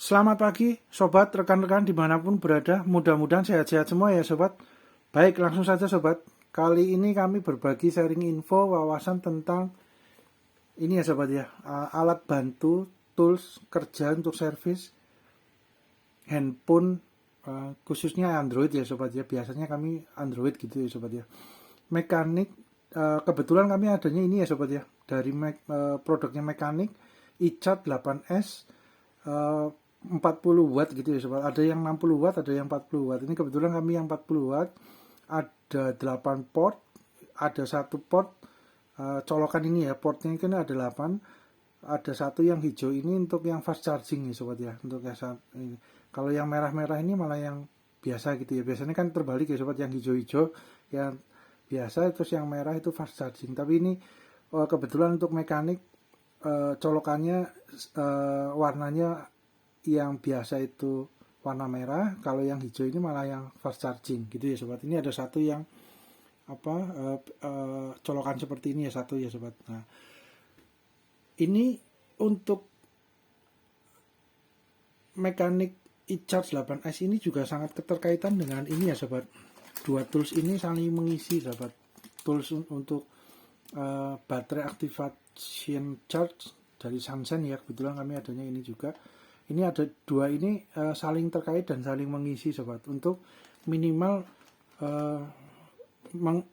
Selamat pagi, sobat, rekan-rekan dimanapun berada. Mudah-mudahan sehat-sehat semua ya, sobat. Baik, langsung saja, sobat. Kali ini kami berbagi sharing info, wawasan tentang ini ya, sobat ya. Alat bantu, tools kerja untuk servis handphone, khususnya Android ya, sobat ya. Biasanya kami Android gitu ya, sobat ya. Mekanik, kebetulan kami adanya ini ya, sobat ya. Dari produknya Mekanik, iCharge 8S, 40 watt gitu ya sobat. Ada yang 60 watt, ada yang 40 watt. Ini kebetulan kami yang 40 watt. Ada 8 port, ada satu port colokan ini ya. Portnya kan ada 8. Ada satu yang hijau ini untuk yang fast charging ya sobat ya. Untuk yang ini. Kalau yang merah-merah ini malah yang biasa gitu ya. Biasanya kan terbalik ya sobat, yang hijau-hijau yang biasa, terus yang merah itu fast charging. Tapi ini kebetulan untuk Mekanik colokannya warnanya yang biasa itu warna merah, kalau yang hijau ini malah yang fast charging gitu ya sobat. Ini ada satu yang colokan seperti ini ya, satu ya sobat. Nah, ini untuk Mekanik iCharge 8S ini juga sangat keterkaitan dengan ini ya sobat. Dua tools ini saling mengisi sobat. Tools untuk baterai activation charge dari Sansen ya, kebetulan kami adanya ini juga. Ini ada dua ini saling terkait dan saling mengisi sobat, untuk minimal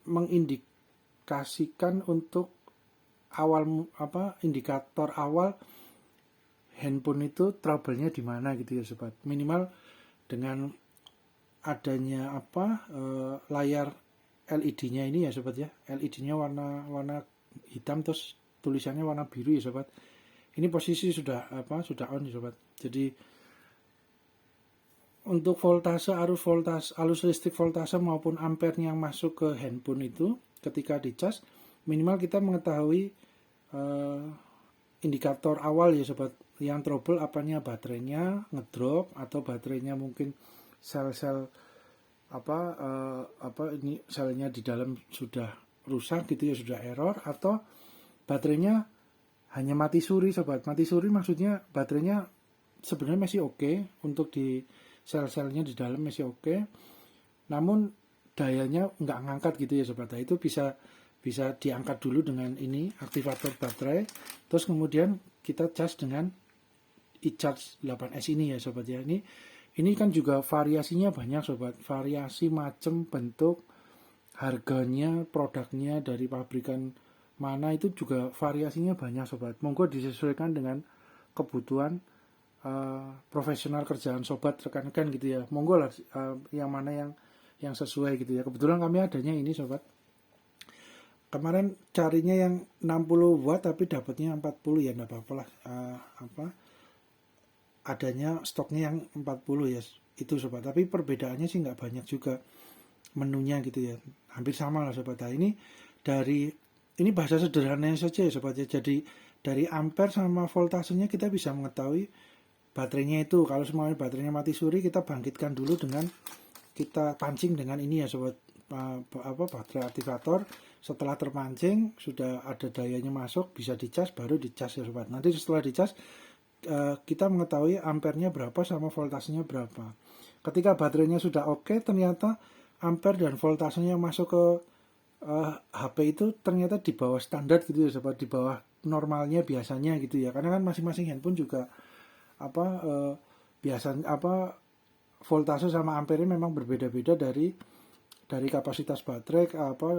mengindikasikan untuk awal indikator awal handphone itu trouble-nya di mana gitu ya sobat. Minimal dengan adanya layar LED-nya ini ya sobat ya. LED-nya warna hitam, terus tulisannya warna biru ya sobat. Ini posisi sudah on ya sobat. Jadi untuk voltase, arus listrik voltase maupun ampernya yang masuk ke handphone itu ketika dicas, minimal kita mengetahui indikator awal ya sobat. Yang trouble apanya, baterainya ngedrop atau baterainya mungkin sel-sel ini selnya di dalam sudah rusak gitu ya, sudah error, atau baterainya hanya mati suri sobat. Mati suri maksudnya baterainya sebenarnya masih oke, untuk di sel-selnya di dalam masih oke, namun dayanya nggak ngangkat gitu ya sobat. Nah, itu bisa diangkat dulu dengan ini aktivator baterai, terus kemudian kita cas dengan iCharge 8S ini ya sobat ya. Ini kan juga variasinya banyak sobat, variasi macam, bentuk, harganya, produknya dari pabrikan mana itu juga variasinya banyak sobat. Monggo disesuaikan dengan kebutuhan profesional kerjaan sobat, rekan-rekan gitu ya. Monggo lah yang mana yang sesuai gitu ya. Kebetulan kami adanya ini sobat. Kemarin carinya yang 60 watt tapi dapatnya 40 ya, enggak apa-apa lah. Adanya stoknya yang 40 ya itu sobat. Tapi perbedaannya sih nggak banyak juga menunya gitu ya. Hampir sama lah sobat. Nah, ini bahasa sederhananya saja ya sobat ya. Jadi dari ampere sama voltasenya kita bisa mengetahui baterainya itu. Kalau semuanya baterainya mati suri, kita bangkitkan dulu dengan kita pancing dengan ini ya sobat, baterai aktivator. Setelah terpancing sudah ada dayanya masuk, bisa dicas, baru dicas ya sobat. Nanti setelah dicas kita mengetahui ampernya berapa sama voltasenya berapa. Ketika baterainya sudah oke, ternyata ampere dan voltasenya masuk ke HP itu ternyata di bawah standar gitu ya sobat, di bawah normalnya biasanya gitu ya. Karena kan masing-masing handphone juga biasanya voltase sama ampere memang berbeda-beda dari kapasitas baterai,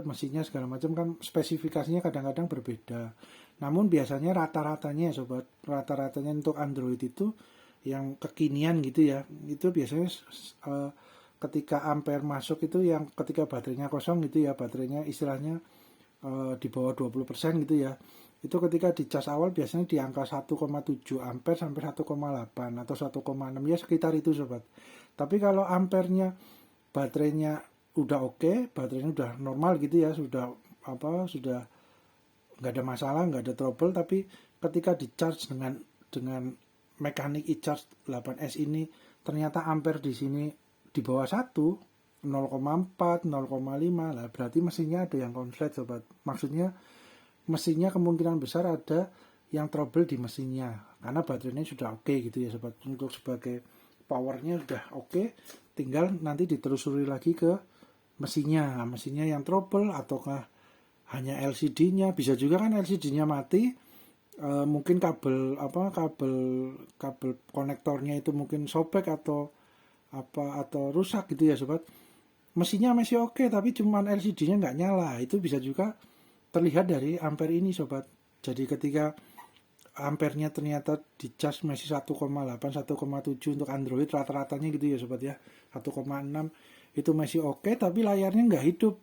mesinnya segala macam kan spesifikasinya kadang-kadang berbeda. Namun biasanya rata-ratanya sobat, rata-ratanya untuk Android itu yang kekinian gitu ya, itu biasanya ketika ampere masuk itu yang ketika baterainya kosong gitu ya, baterainya istilahnya di bawah 20% gitu ya. Itu ketika dicas awal biasanya di angka 1,7 ampere sampai 1,8 atau 1,6 ya, sekitar itu sobat. Tapi kalau ampernya baterainya udah oke, baterainya udah normal gitu ya, sudah nggak ada masalah, nggak ada trouble, tapi ketika di-charge dengan Mekanik iCharge 8S ini ternyata ampere di sini di bawah 1, 0,4, 0,5 lah, berarti mesinnya ada yang konslet sobat. Maksudnya mesinnya kemungkinan besar ada yang trouble di mesinnya, karena baterainya sudah oke gitu ya sobat. Untuk sebagai powernya sudah oke, tinggal nanti ditelusuri lagi ke mesinnya yang trouble ataukah hanya LCD-nya. Bisa juga kan LCD-nya mati, mungkin kabel konektornya itu mungkin sobek atau rusak gitu ya sobat. Mesinnya masih oke tapi cuman LCD-nya nggak nyala. Itu bisa juga terlihat dari ampere ini sobat. Jadi ketika ampernya ternyata dicas masih 1,8 1,7 untuk Android rata-ratanya gitu ya sobat ya, 1,6 itu masih oke, tapi layarnya nggak hidup.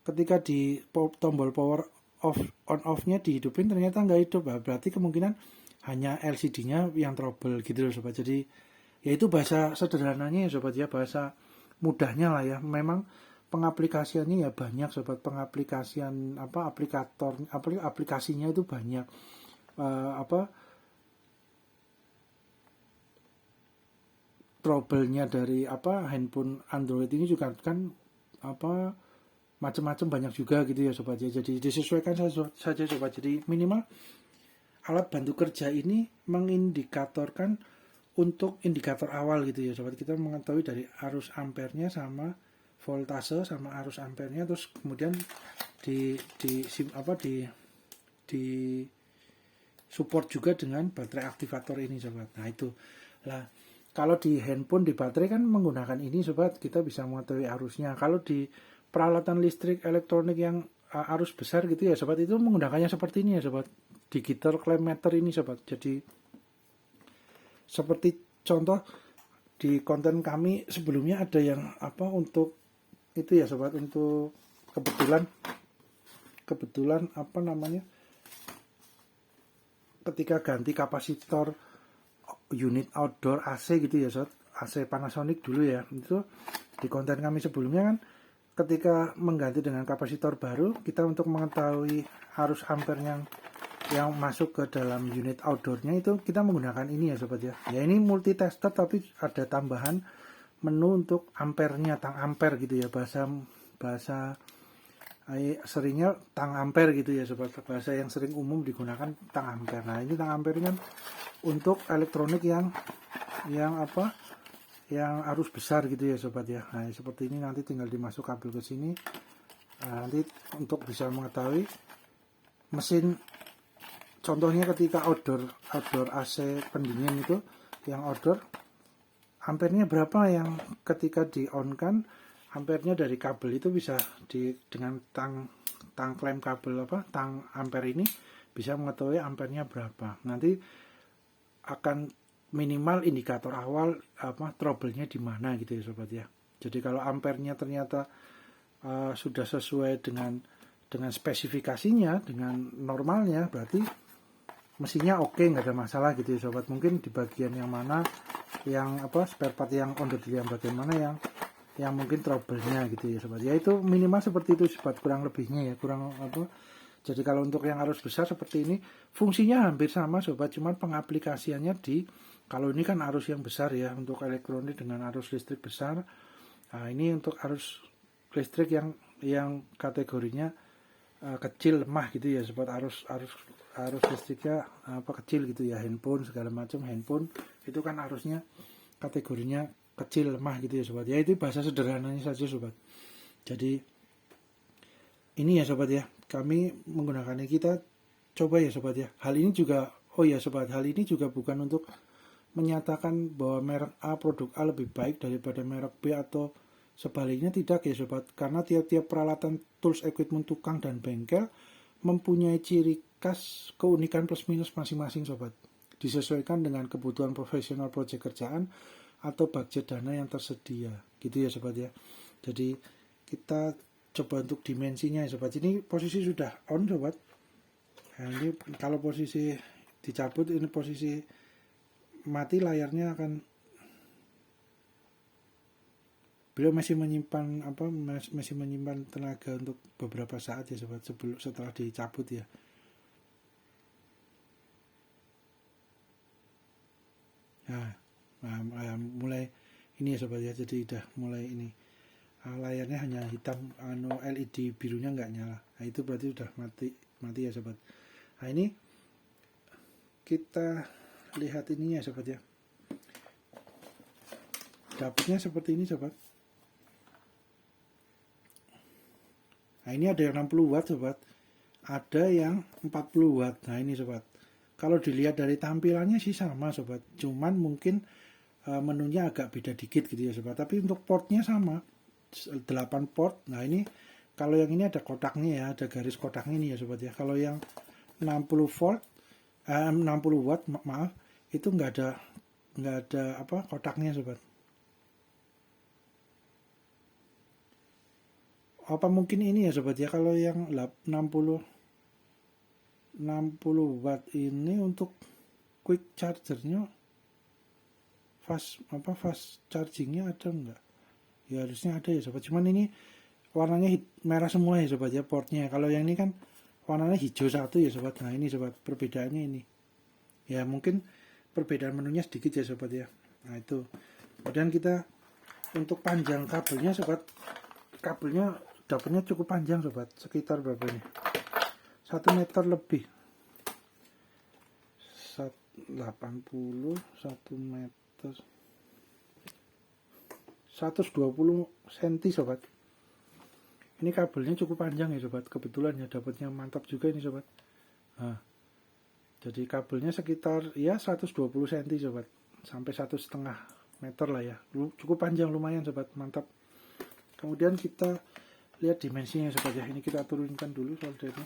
Ketika di tombol power on off-nya dihidupin ternyata nggak hidup. Nah, berarti kemungkinan hanya LCD-nya yang trouble gitu loh sobat. Jadi ya itu bahasa sederhananya ya sobat ya, bahasa mudahnya lah ya. Memang pengaplikasiannya ya banyak sobat, aplikasinya itu banyak. Trouble-nya dari handphone Android ini juga kan macam-macam banyak juga gitu ya sobat ya. Jadi disesuaikan saja sobat. Jadi minimal alat bantu kerja ini mengindikatorkan untuk indikator awal gitu ya sobat. Kita mengetahui dari arus ampernya sama voltase sama arus ampernya, terus kemudian di support juga dengan baterai aktivator ini sobat. Nah itu lah, kalau di handphone di baterai kan menggunakan ini sobat, kita bisa mengetahui arusnya. Kalau di peralatan listrik elektronik yang arus besar gitu ya sobat, itu menggunakannya seperti ini ya sobat, digital clamp meter ini sobat. Jadi seperti contoh di konten kami sebelumnya ada yang untuk itu ya sobat, untuk kebetulan ketika ganti kapasitor unit outdoor AC gitu ya sobat, AC Panasonic dulu ya, itu di konten kami sebelumnya kan ketika mengganti dengan kapasitor baru, kita untuk mengetahui arus ampere yang masuk ke dalam unit outdoornya itu kita menggunakan ini ya sobat ya. Ya ini multitester tapi ada tambahan menu untuk ampernya, tang ampere gitu ya, bahasa seringnya tang ampere gitu ya sobat, bahasa yang sering umum digunakan tang ampere. Nah ini tang ampere kan untuk elektronik yang arus besar gitu ya sobat ya. Nah seperti ini, nanti tinggal dimasuk kabel ke sini. Nah, nanti untuk bisa mengetahui mesin, contohnya ketika outdoor AC pendingin itu yang outdoor, ampernya berapa yang ketika di on kan, ampernya dari kabel itu bisa dengan tang klem kabel tang ampere ini bisa mengetahui ampernya berapa. Nanti akan minimal indikator awal trouble-nya di mana gitu ya sobat ya. Jadi kalau ampernya ternyata sudah sesuai dengan spesifikasinya, dengan normalnya, berarti mesinnya oke, nggak ada masalah gitu ya sobat. Mungkin di bagian yang mana yang spare part yang on the yang bagian mana yang mungkin trouble-nya gitu ya sobat. Ya itu minimal seperti itu sobat, kurang lebihnya ya, jadi kalau untuk yang arus besar seperti ini fungsinya hampir sama sobat, cuman pengaplikasiannya kalau ini kan arus yang besar ya, untuk elektronik dengan arus listrik besar. Nah, ini untuk arus listrik yang kategorinya kecil lemah gitu ya sobat, arus listriknya kecil gitu ya, handphone segala macam handphone itu kan arusnya kategorinya kecil lemah gitu ya sobat. Ya itu bahasa sederhananya saja sobat. Jadi ini ya sobat ya, kami menggunakannya, kita coba ya sobat ya. Hal ini juga hal ini juga bukan untuk menyatakan bahwa merek A, produk A lebih baik daripada merek B atau sebaliknya, tidak ya sobat. Karena tiap-tiap peralatan tools equipment tukang dan bengkel mempunyai ciri khas, keunikan plus minus masing-masing sobat. Disesuaikan dengan kebutuhan profesional proyek kerjaan atau budget dana yang tersedia gitu ya sobat ya. Jadi kita coba untuk dimensinya ya sobat. Ini posisi sudah on sobat. Nah, ini kalau posisi dicabut, ini posisi mati, layarnya akan, beliau masih menyimpan tenaga untuk beberapa saat ya sobat, setelah dicabut ya. Nah, mulai ini ya sobat ya, jadi udah mulai ini, layarnya hanya hitam, LED birunya nggak nyala. Nah itu berarti udah mati ya sobat. Nah ini kita lihat ininya sobat ya. Dapatnya seperti ini sobat. Nah ini ada yang 60 watt sobat, ada yang 40 watt. Nah ini sobat, kalau dilihat dari tampilannya sih sama sobat, cuman mungkin menunya agak beda dikit gitu ya sobat, tapi untuk portnya sama, 8 port. Nah ini kalau yang ini ada kotaknya ya, ada garis kotaknya ini ya sobat ya. Kalau yang 60 volt 60 watt maaf, itu nggak ada apa kotaknya sobat. Apa mungkin ini ya sobat ya, kalau yang 60 watt ini untuk quick chargernya fast chargingnya ada enggak? Ya harusnya ada ya sobat, cuman ini warnanya merah semua ya sobat ya portnya. Kalau yang ini kan warnanya hijau satu ya sobat. Nah ini sobat, perbedaannya ini ya, mungkin perbedaan menunya sedikit ya sobat ya. Nah itu. Kemudian kita untuk panjang kabelnya sobat, kabelnya dapatnya cukup panjang sobat, sekitar berapa ini, 1 meter lebih, 80, 1 meter 120 cm sobat. Ini kabelnya cukup panjang ya sobat, kebetulan ya dapatnya mantap juga ini sobat. Nah, jadi kabelnya sekitar ya 120 cm sobat, sampai 1,5 meter lah ya, cukup panjang, lumayan sobat, mantap. Kemudian kita lihat dimensinya sobat ya, ini kita turunkan dulu soldernya.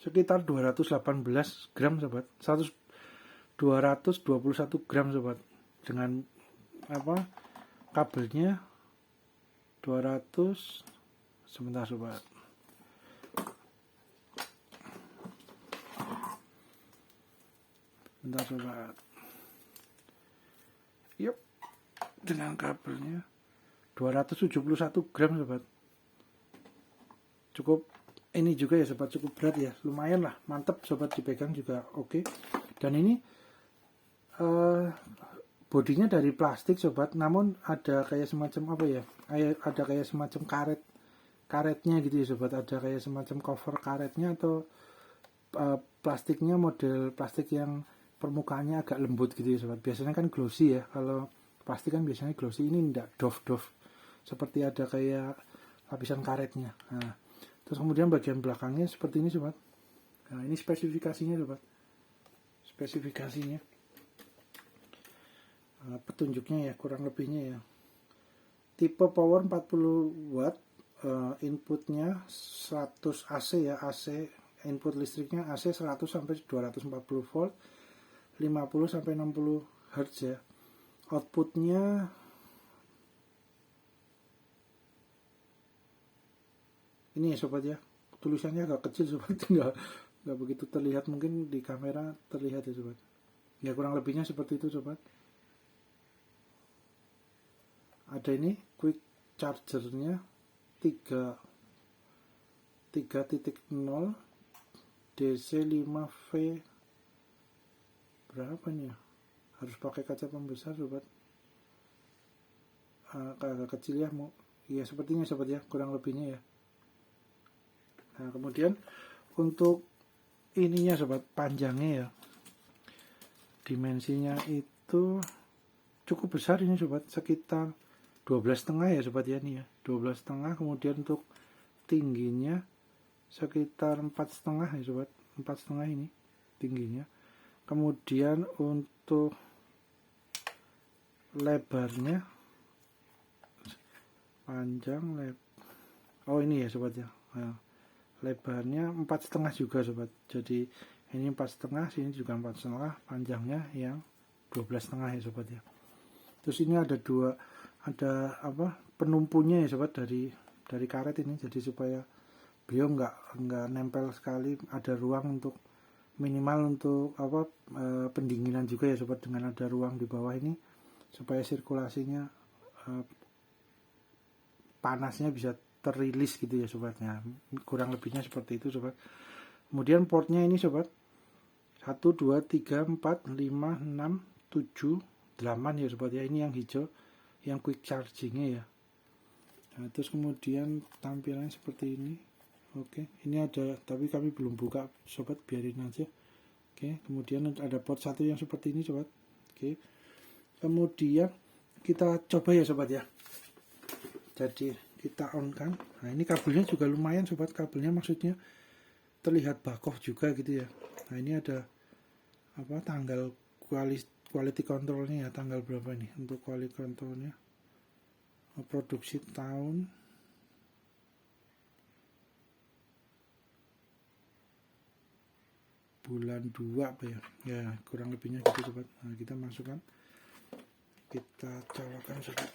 Sekitar 218 gram sobat, 221 gram sobat, dengan apa kabelnya 200, sebentar sobat, yuk, dengan kabelnya 271 gram sobat, cukup ini juga ya sobat, cukup berat ya, lumayan lah, mantap sobat, dipegang juga oke. Dan ini bodinya dari plastik sobat, namun ada kayak semacam apa ya, ada kayak semacam karetnya gitu ya sobat, ada kayak semacam cover karetnya, atau plastiknya model plastik yang permukaannya agak lembut gitu ya sobat. Biasanya kan glossy ya, kalau plastik kan biasanya glossy, ini enggak, doff seperti ada kayak lapisan karetnya. Nah, terus kemudian bagian belakangnya seperti ini sobat. Nah ini spesifikasinya sobat, petunjuknya ya, kurang lebihnya ya. Tipe power 40 watt, inputnya 100 AC ya, AC input listriknya AC 100 sampai 240 volt, 50 sampai 60 Hz ya. Outputnya ini ya sobat ya, tulisannya agak kecil sobat, nggak begitu terlihat, mungkin di kamera terlihat ya sobat ya, kurang lebihnya seperti itu sobat. Ada ini quick chargernya 3.0 DC 5V, berapa nih ya, harus pakai kaca pembesar sobat, agak kecil ya, mau ya sepertinya sobat ya, kurang lebihnya ya. Nah kemudian untuk ininya sobat, panjangnya ya, dimensinya itu cukup besar ini sobat, sekitar 12,5 ya sobat ya, ini ya 12,5. Kemudian untuk tingginya sekitar 4,5 ya sobat, 4,5 ini tingginya. Kemudian untuk lebarnya, panjang oh ini ya sobat ya, nah, lebarnya 4,5 juga sobat, jadi ini 4,5, sini juga 4,5, panjangnya yang 12,5 ya sobat ya. Terus ini ada penumpunya ya sobat, dari karet ini, jadi supaya beliau nggak nempel sekali, ada ruang untuk minimal untuk pendinginan juga ya sobat, dengan ada ruang di bawah ini supaya sirkulasinya panasnya bisa terilis gitu ya sobat. Nah, kurang lebihnya seperti itu sobat. Kemudian portnya ini sobat, 1, 2, 3, 4, 5, 6, 7, dalaman ya sobat ya. Ini yang hijau yang quick chargingnya ya. Nah, terus kemudian tampilannya seperti ini. Oke, ini ada, tapi kami belum buka sobat, biarin aja. Oke, kemudian ada port 1 yang seperti ini sobat. Oke, kemudian kita coba ya sobat ya. Jadi kita on kan. Nah, ini kabelnya juga lumayan sobat, kabelnya maksudnya terlihat bakoh juga gitu ya. Nah, ini ada apa, tanggal quality controlnya ya, tanggal berapa nih untuk quality controlnya. Produksi tahun bulan 2 apa ya, ya kurang lebihnya gitu sobat. Nah, kita masukkan, kita colokan sobat.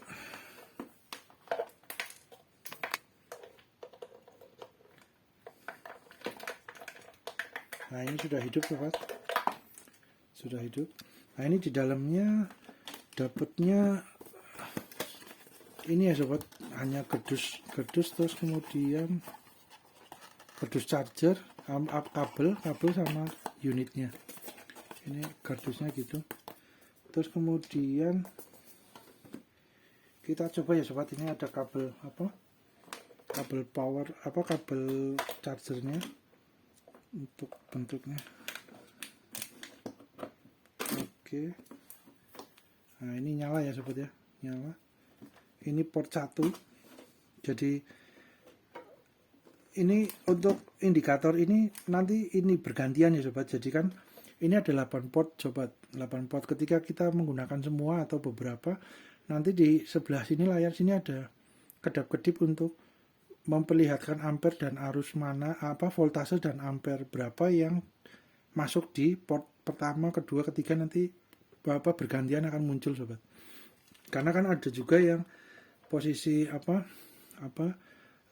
Nah, ini sudah hidup sobat, sudah hidup. Nah, ini di dalamnya dapatnya ini ya sobat, hanya kardus terus kemudian kardus charger, kabel sama unitnya. Ini kardusnya gitu. Terus kemudian kita coba ya sobat, ini ada kabel apa, kabel power apa, kabel chargernya untuk bentuknya. Oke, nah ini nyala ya sobat ya, nyala. Ini port 1. Jadi ini untuk indikator ini nanti ini bergantian ya sobat. Jadi kan ini ada 8 port sobat, 8 port. Ketika kita menggunakan semua atau beberapa, nanti di sebelah sini layar sini ada kedap-kedip untuk memperlihatkan ampere dan arus mana, apa voltase dan ampere berapa yang masuk di port pertama, kedua, ketiga, nanti apa bergantian akan muncul sobat. Karena kan ada juga yang posisi apa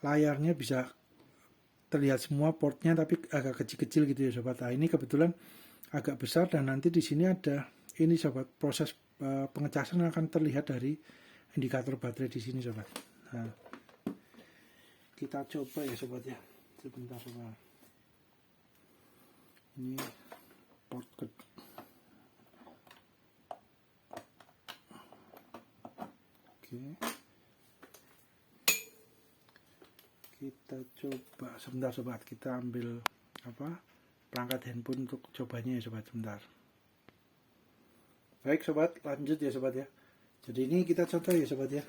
layarnya bisa terlihat semua portnya tapi agak kecil-kecil gitu ya sobat. Nah, ini kebetulan agak besar dan nanti di sini ada ini sobat, proses pengecasan akan terlihat dari indikator baterai di sini sobat. Nah, kita coba ya sobat ya, sebentar sobat. Ini port oke, kita coba sebentar sobat, kita ambil apa perangkat handphone untuk cobanya ya sobat, sebentar. Baik sobat, lanjut ya sobat ya. Jadi ini kita contoh ya sobat ya,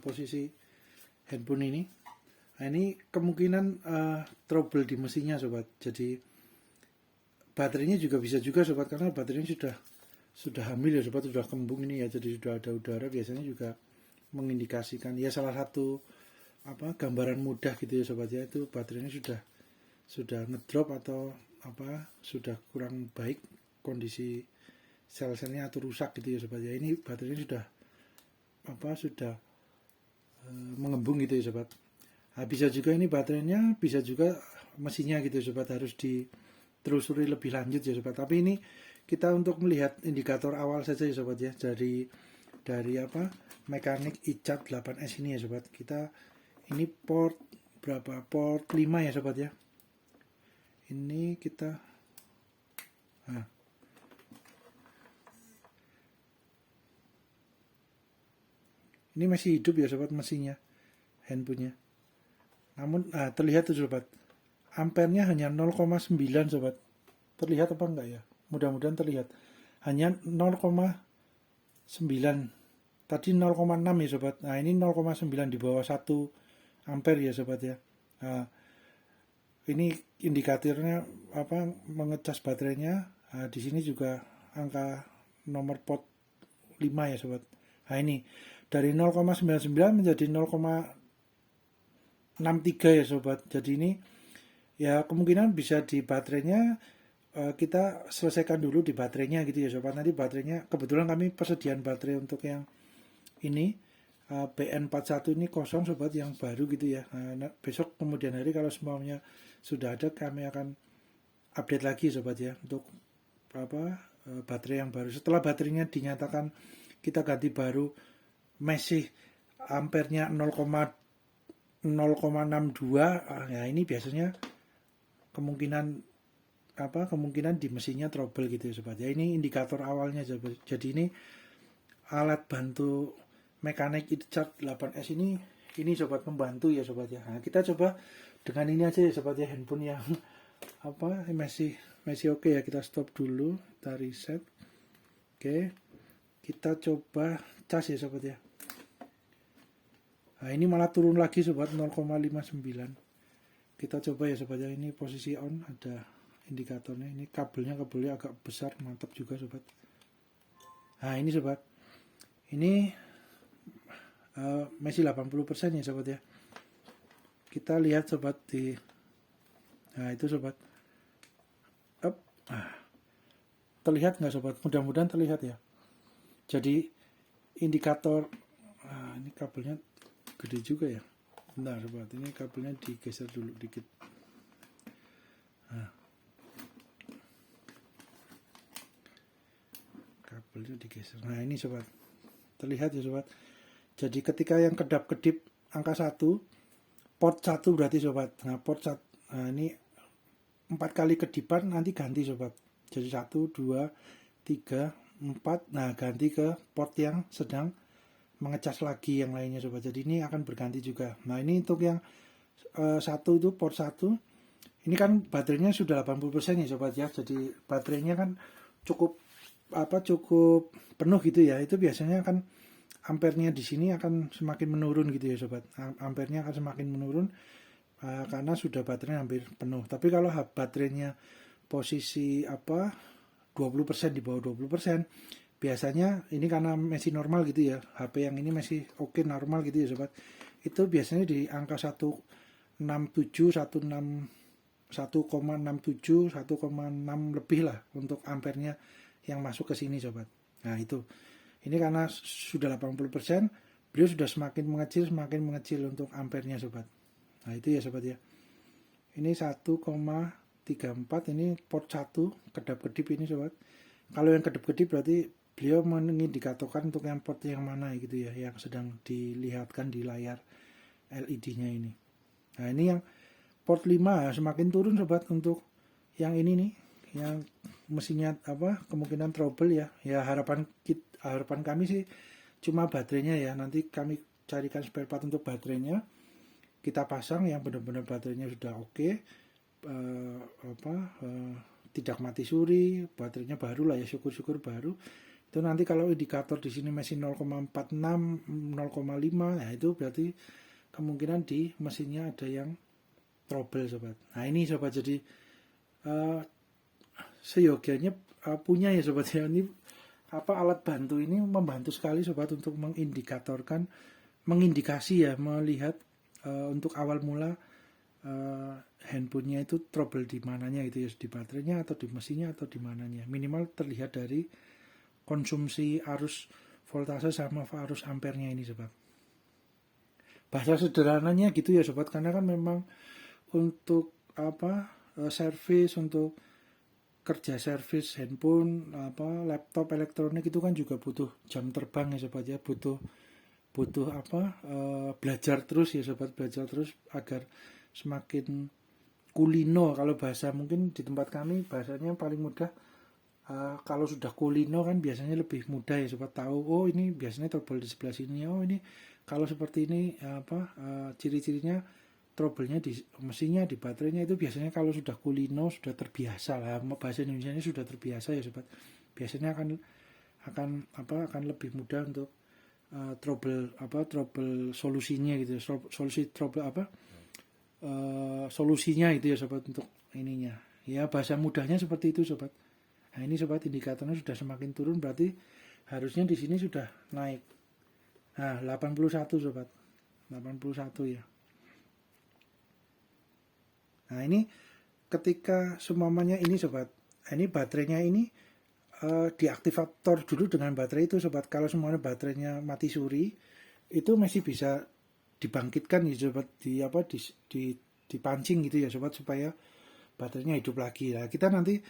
posisi handphone ini. Nah, ini kemungkinan trouble di mesinnya sobat. Jadi baterainya juga bisa juga sobat, karena baterainya sudah hamil ya sobat, sudah kembung ini ya, jadi sudah ada udara, biasanya juga mengindikasikan ya, salah satu apa gambaran mudah gitu ya sobat ya, itu baterainya sudah ngedrop atau apa sudah kurang baik kondisi sel-selnya atau rusak gitu ya sobat ya. Ini baterainya sudah mengembung gitu ya sobat. Nah, bisa juga ini baterainya, bisa juga mesinnya gitu ya sobat, harus ditelusuri lebih lanjut ya sobat. Tapi ini kita untuk melihat indikator awal saja ya sobat ya, dari apa mekanik iChat 8S ini ya sobat. Kita ini port berapa, port 5 ya sobat ya. Ini kita ini masih hidup ya sobat mesinnya, handphonenya. Namun terlihat tuh sobat, ampernya hanya 0,9 sobat. Terlihat apa enggak ya? Mudah-mudahan terlihat. Hanya 0,9. Tadi 0,6 ya sobat. Nah, ini 0,9, di bawah 1 ampere ya sobat ya. Nah, ini indikatornya apa, mengecas baterainya. Nah, di sini juga angka nomor port 5 ya sobat. Nah, ini dari 0,99 menjadi 0,63 ya sobat. Jadi ini ya kemungkinan bisa di baterainya, kita selesaikan dulu di baterainya gitu ya sobat. Nanti baterainya, kebetulan kami persediaan baterai untuk yang ini BN41 ini kosong sobat, yang baru gitu ya. Nah, besok kemudian hari kalau semuanya sudah ada, kami akan update lagi sobat ya, untuk apa baterai yang baru. Setelah baterainya dinyatakan kita ganti baru, masih ampernya 0,62, ya ini biasanya kemungkinan di mesinnya trouble gitu ya sobat ya. Ini indikator awalnya sobat. Jadi ini alat bantu mekanik e-charge 8S ini sobat membantu ya sobat ya. Nah, kita coba dengan ini aja ya sobat ya, handphone yang masih oke ya. Kita stop dulu, kita reset. Oke, kita coba cas ya sobat ya. Nah, ini malah turun lagi sobat, 0,59. Kita coba ya sobat ya, ini posisi on, ada indikatornya. Ini kabelnya agak besar, mantap juga sobat. Nah ini sobat, ini masih 80% ya sobat ya. Kita lihat sobat nah itu sobat, terlihat nggak sobat? Mudah-mudahan terlihat ya. Jadi indikator, ini kabelnya gede juga ya. Bentar sobat, ini kabelnya digeser dulu dikit. Kabelnya digeser. Nah ini sobat, terlihat ya sobat. Jadi ketika yang kedap-kedip angka 1, port 1 berarti sobat. Nah port 1, nah ini 4 kali kedipan nanti ganti sobat. Jadi 1, 2, 3, 4. Nah ganti ke port yang sedang mengecas lagi yang lainnya sobat. Jadi ini akan berganti juga. Nah ini untuk yang 1 itu port 1. Ini kan baterainya sudah 80% ya sobat ya. Jadi baterainya kan cukup penuh gitu ya. Itu biasanya kan ampernya di sini akan semakin menurun gitu ya sobat. Ampernya akan semakin menurun karena sudah baterainya hampir penuh. Tapi kalau baterainya posisi 20%, di bawah 20%, biasanya ini karena masih normal gitu ya. HP yang ini masih oke normal gitu ya sobat. Itu biasanya di angka 1,67, 1,67, 1,6 lebih lah untuk ampernya yang masuk ke sini sobat. Nah itu, ini karena sudah 80%, beliau sudah semakin mengecil untuk ampernya sobat. Nah itu ya sobat ya. Ini 1,34, ini port 1 kedap-kedip ini sobat. Kalau yang kedap-kedip berarti beliau mengindikatorkan untuk yang port yang mana gitu ya, yang sedang dilihatkan di layar LED-nya ini. Nah ini yang port 5 semakin turun sobat untuk yang ini nih, yang mesinnya kemungkinan trouble ya. Ya harapan kami sih cuma baterainya ya. Nanti kami carikan spare part untuk baterainya. Kita pasang yang benar-benar baterainya sudah oke. Tidak mati suri, baterainya baru lah ya, syukur-syukur baru. Itu nanti kalau indikator di sini masih 0,46, 0,5, nah itu berarti kemungkinan di mesinnya ada yang trouble sobat. Nah ini sobat, jadi seyogianya punya ya sobat ya. Ini alat bantu ini membantu sekali sobat untuk mengindikasi ya, melihat untuk awal mula handphonenya itu trouble di mananya gitu ya, di baterainya atau di mesinnya atau di mananya. Minimal terlihat dari konsumsi arus voltase sama arus ampernya ini sobat. Bahasa sederhananya gitu ya sobat, karena kan memang untuk servis, untuk kerja servis handphone, laptop elektronik itu kan juga butuh jam terbang ya sobat ya, butuh belajar terus ya sobat, belajar terus agar semakin kulino. Kalau bahasa mungkin di tempat kami bahasanya paling mudah, kalau sudah kulino kan biasanya lebih mudah ya sobat, tahu oh ini biasanya trouble di sebelah sini, oh ini kalau seperti ini ciri-cirinya trouble-nya di mesinnya, di baterainya. Itu biasanya kalau sudah kulino, sudah terbiasa lah, bahasa Indonesia ini sudah terbiasa ya sobat, biasanya akan lebih mudah untuk trouble solusinya gitu, solusinya itu ya sobat untuk ininya. Ya bahasa mudahnya seperti itu sobat. Nah ini sobat, indikatornya sudah semakin turun, berarti harusnya di sini sudah naik. Nah 81 sobat, 81 ya. Nah ini ketika semuanya ini sobat, ini baterainya ini diaktivator dulu dengan baterai itu sobat. Kalau semuanya baterainya mati suri, itu masih bisa dibangkitkan ya sobat, dipancing gitu ya sobat, supaya baterainya hidup lagi. Nah kita nanti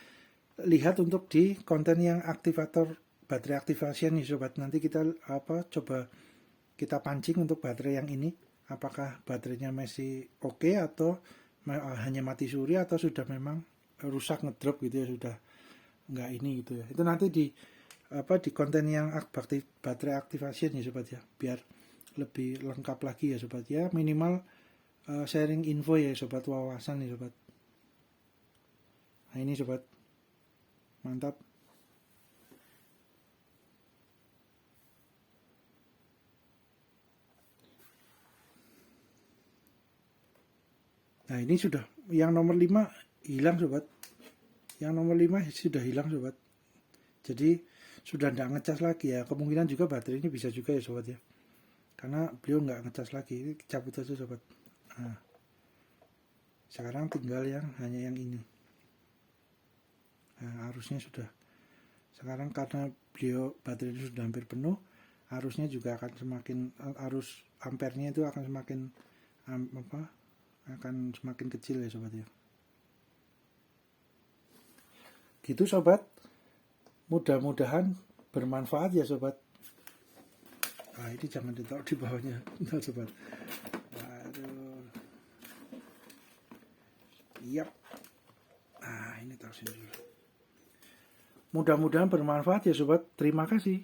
lihat untuk di konten yang aktivator baterai activation nih sobat. Nanti kita coba kita pancing untuk baterai yang ini, apakah baterainya masih oke atau hanya mati suri, atau sudah memang rusak ngedrop gitu ya, sudah enggak ini gitu ya. Itu nanti di di konten yang baterai activation ya sobat ya, biar lebih lengkap lagi ya sobat ya, minimal sharing info ya sobat, wawasan ya sobat. Nah ini sobat, mantap. Nah ini sudah, yang nomor 5 hilang sobat, yang nomor 5 sudah hilang sobat, jadi sudah tidak ngecas lagi ya. Kemungkinan juga baterainya bisa juga ya sobat ya, karena beliau nggak ngecas lagi, cabut aja sobat. Nah, sekarang tinggal hanya yang ini. Nah, arusnya sudah, sekarang karena beliau baterainya sudah hampir penuh, arusnya juga akan semakin, arus ampernya itu akan semakin akan semakin kecil ya sobat ya. Gitu sobat, mudah-mudahan bermanfaat ya sobat. Nah ini jangan ditaruh di bawahnya, bentar sobat. Waduh. Yap. Nah ini taruh sini dulu. Mudah-mudahan bermanfaat ya sobat. Terima kasih.